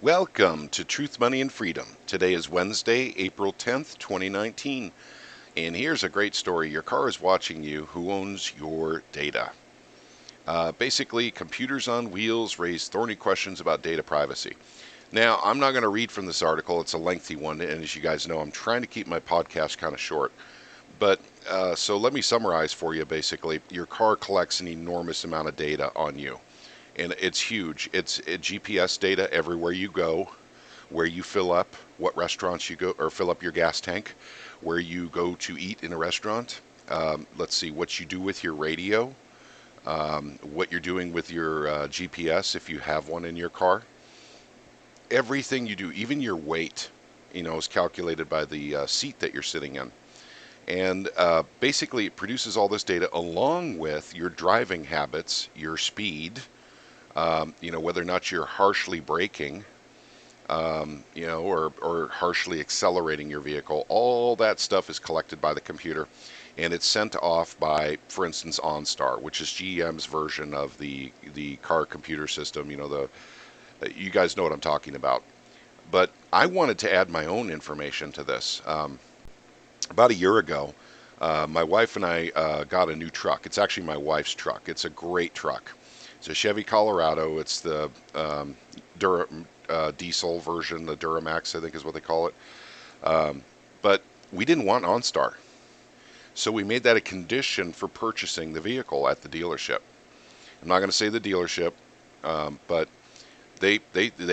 Welcome to Truth, Money, and Freedom. Today is Wednesday, April 10th, 2019. And here's a great story. Your car is watching you. Who owns your data? Basically, computers on wheels raise thorny questions about data privacy. Now, I'm not going to read from this article. It's a lengthy one. And as you guys know, I'm trying to keep my podcast kind of short. But so let me summarize for you. Basically, your car collects an enormous amount of data on you. And it's huge. It's GPS data everywhere you go, where you fill up, what restaurants you go, or fill up your gas tank, where you go to eat in a restaurant. Let's see, what you do with your radio, what you're doing with your GPS if you have one in your car. Everything you do, even your weight, is calculated by the seat that you're sitting in. And basically, it produces all this data along with your driving habits, your speed, whether or not you're harshly braking, or harshly accelerating your vehicle. All that stuff is collected by the computer, and it's sent off by, for instance, OnStar, which is GM's version of the car computer system. You guys know what I'm talking about. But I wanted to add my own information to this. About a year ago, my wife and I got a new truck. It's actually my wife's truck. It's a great truck. It's a Chevy Colorado. It's the diesel version, the Duramax, I think is what they call it. But we didn't want OnStar. So we made that a condition for purchasing the vehicle at the dealership. I'm not going to say the dealership, but they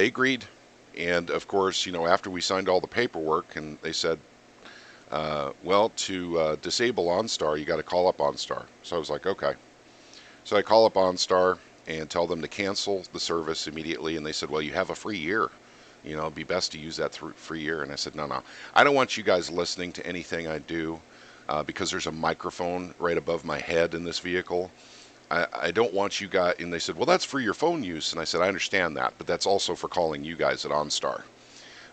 agreed. And of course, after we signed all the paperwork, and they said, to disable OnStar, you got to call up OnStar. So I was like, okay. So I call up OnStar and tell them to cancel the service immediately. And they said, well, you have a free year. It'd be best to use that free year. And I said, no. I don't want you guys listening to anything I do because there's a microphone right above my head in this vehicle. I don't want you guys. And they said, well, that's for your phone use. And I said, I understand that, but that's also for calling you guys at OnStar.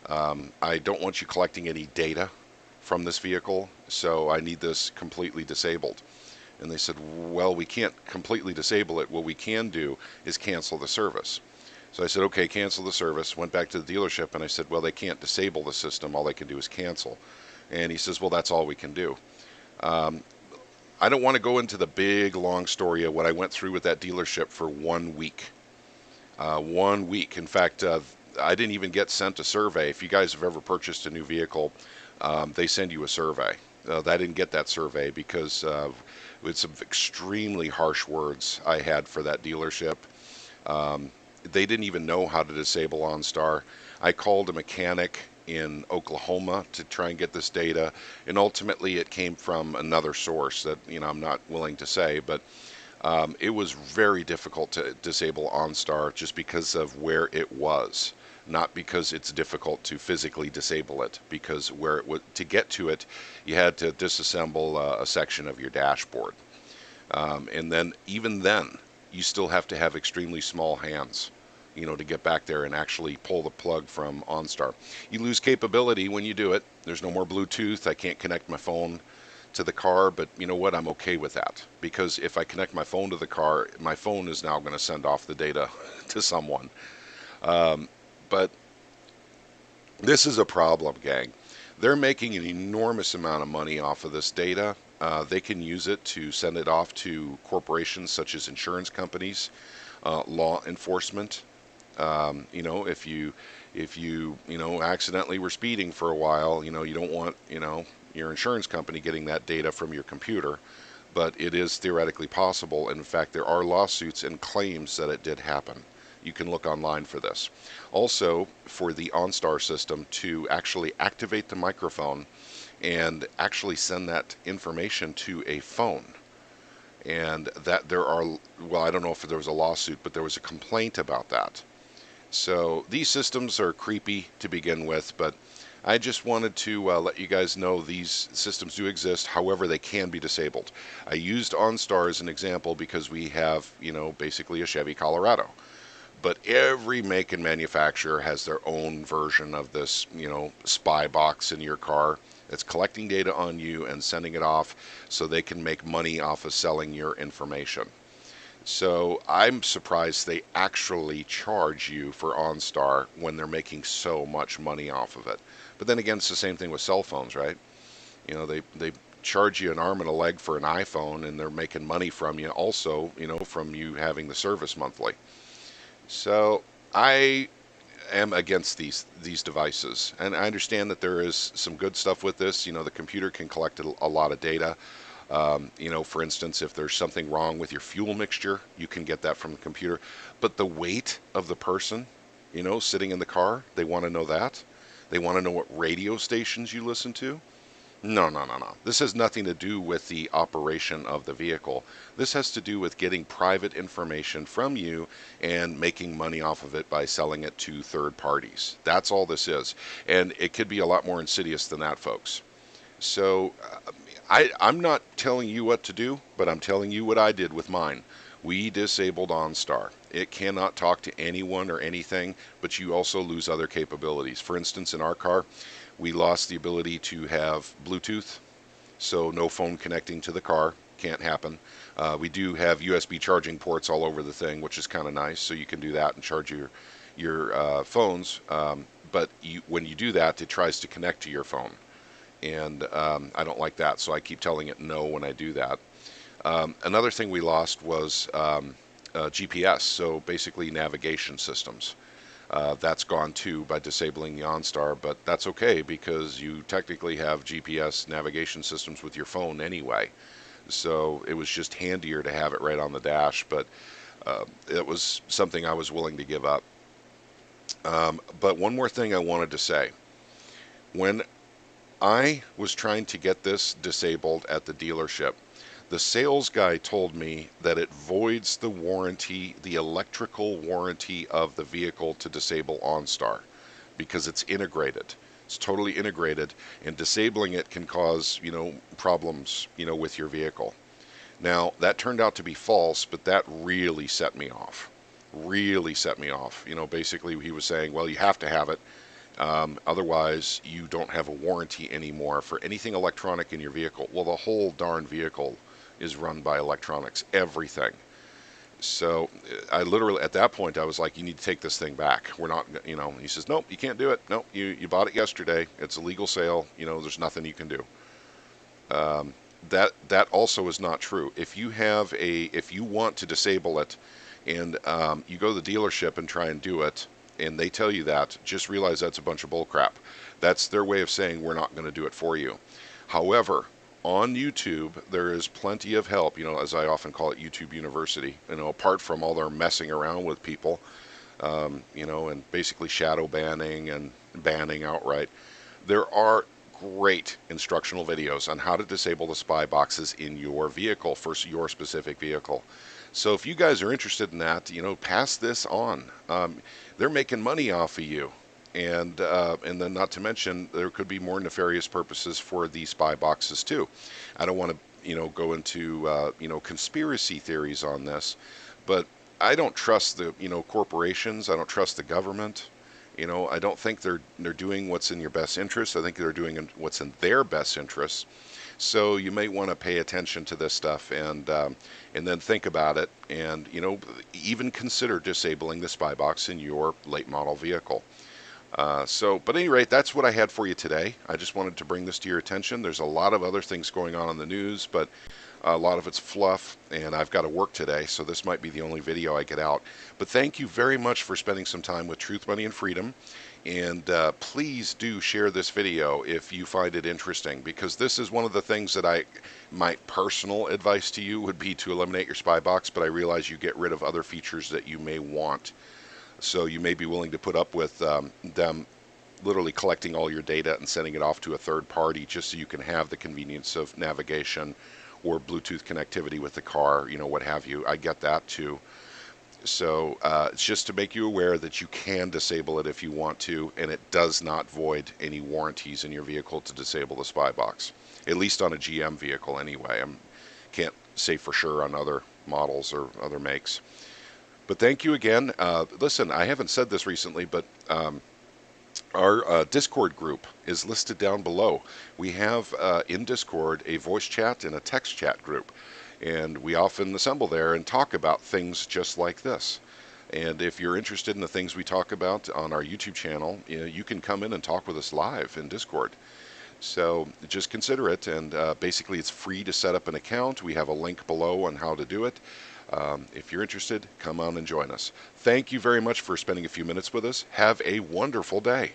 I don't want you collecting any data from this vehicle, so I need this completely disabled. And they said, well, we can't completely disable it. What we can do is cancel the service. So I said, okay, cancel the service. Went back to the dealership and I said, well, they can't disable the system. All they can do is cancel. And he says, well, that's all we can do. I don't want to go into the big, long story of what I went through with that dealership for 1 week. 1 week. In fact, I didn't even get sent a survey. If you guys have ever purchased a new vehicle, they send you a survey. I didn't get that survey because with some extremely harsh words I had for that dealership. They didn't even know how to disable OnStar. I called a mechanic in Oklahoma to try and get this data, and ultimately it came from another source that I'm not willing to say, but it was very difficult to disable OnStar just because of where it was. Not because it's difficult to physically disable it, because where it would, to get to it, you had to disassemble a section of your dashboard. And then, even then, you still have to have extremely small hands, to get back there and actually pull the plug from OnStar. You lose capability when you do it. There's no more Bluetooth. I can't connect my phone to the car, but you know what? I'm okay with that, because if I connect my phone to the car, my phone is now going to send off the data to someone. But this is a problem, gang. They're making an enormous amount of money off of this data. They can use it to send it off to corporations such as insurance companies, law enforcement. If you accidentally were speeding for a while, you don't want your insurance company getting that data from your computer. But it is theoretically possible. And in fact, there are lawsuits and claims that it did happen. You can look online for this. Also, for the OnStar system to actually activate the microphone and actually send that information to a phone. And that I don't know if there was a lawsuit, but there was a complaint about that. So these systems are creepy to begin with, but I just wanted to let you guys know these systems do exist. However, they can be disabled. I used OnStar as an example because we have, basically a Chevy Colorado. But every make and manufacturer has their own version of this, spy box in your car that's collecting data on you and sending it off so they can make money off of selling your information. So I'm surprised they actually charge you for OnStar when they're making so much money off of it. But then again, it's the same thing with cell phones, right? They charge you an arm and a leg for an iPhone, and they're making money from you also, from you having the service monthly. So I am against these devices, and I understand that there is some good stuff with this. The computer can collect a lot of data. For instance, if there's something wrong with your fuel mixture, you can get that from the computer. But the weight of the person, sitting in the car, they want to know that. They want to know what radio stations you listen to. No, no, no, no. This has nothing to do with the operation of the vehicle. This has to do with getting private information from you and making money off of it by selling it to third parties. That's all this is. And it could be a lot more insidious than that, folks. So I'm not telling you what to do, but I'm telling you what I did with mine. We disabled OnStar. It cannot talk to anyone or anything, but you also lose other capabilities. For instance, in our car, we lost the ability to have Bluetooth, so no phone connecting to the car. Can't happen. We do have USB charging ports all over the thing, which is kind of nice, so you can do that and charge your phones. But when you do that, it tries to connect to your phone, and I don't like that, so I keep telling it no when I do that. Another thing we lost was GPS, so basically navigation systems. That's gone too by disabling the OnStar, but that's okay because you technically have GPS navigation systems with your phone anyway. So it was just handier to have it right on the dash, but it was something I was willing to give up. But one more thing I wanted to say. When I was trying to get this disabled at the dealership, the sales guy told me that it voids the warranty, the electrical warranty of the vehicle to disable OnStar because it's integrated. It's totally integrated, and disabling it can cause, problems, with your vehicle. Now, that turned out to be false, but that really set me off. Really set me off. Basically, he was saying, well, you have to have it. Otherwise, you don't have a warranty anymore for anything electronic in your vehicle. Well, the whole darn vehicle is run by electronics, everything. So I literally, at that point, I was like, you need to take this thing back. We're not, he says, nope, you can't do it. Nope, you bought it yesterday. It's a legal sale. There's nothing you can do. That also is not true. If you want to disable it and you go to the dealership and try and do it, and they tell you that, just realize that's a bunch of bull crap. That's their way of saying we're not going to do it for you. However, on YouTube, there is plenty of help, as I often call it, YouTube University, apart from all their messing around with people, and basically shadow banning and banning outright. There are great instructional videos on how to disable the spy boxes in your vehicle for your specific vehicle. So if you guys are interested in that, pass this on. They're making money off of you. And then not to mention there could be more nefarious purposes for these spy boxes too. I don't want to go into conspiracy theories on this, but I don't trust the corporations. I don't trust the government. I don't think they're doing what's in your best interest. I think they're doing what's in their best interest. So you may want to pay attention to this stuff and then think about it, and even consider disabling the spy box in your late model vehicle. But at any rate, that's what I had for you today. I just wanted to bring this to your attention. There's a lot of other things going on in the news, but a lot of it's fluff, and I've got to work today, so this might be the only video I get out. But thank you very much for spending some time with Truth, Money, and Freedom. And please do share this video if you find it interesting, because this is one of the things that my personal advice to you would be to eliminate your spy box, but I realize you get rid of other features that you may want. So you may be willing to put up with them literally collecting all your data and sending it off to a third party just so you can have the convenience of navigation or Bluetooth connectivity with the car, what have you. I get that too. So it's just to make you aware that you can disable it if you want to, and it does not void any warranties in your vehicle to disable the spy box, at least on a GM vehicle anyway. I can't say for sure on other models or other makes. But thank you again. Listen, I haven't said this recently, but our Discord group is listed down below. We have in Discord a voice chat and a text chat group. And we often assemble there and talk about things just like this. And if you're interested in the things we talk about on our YouTube channel, you can come in and talk with us live in Discord. So just consider it, and basically it's free to set up an account. We have a link below on how to do it. If you're interested, come on and join us. Thank you very much for spending a few minutes with us. Have a wonderful day.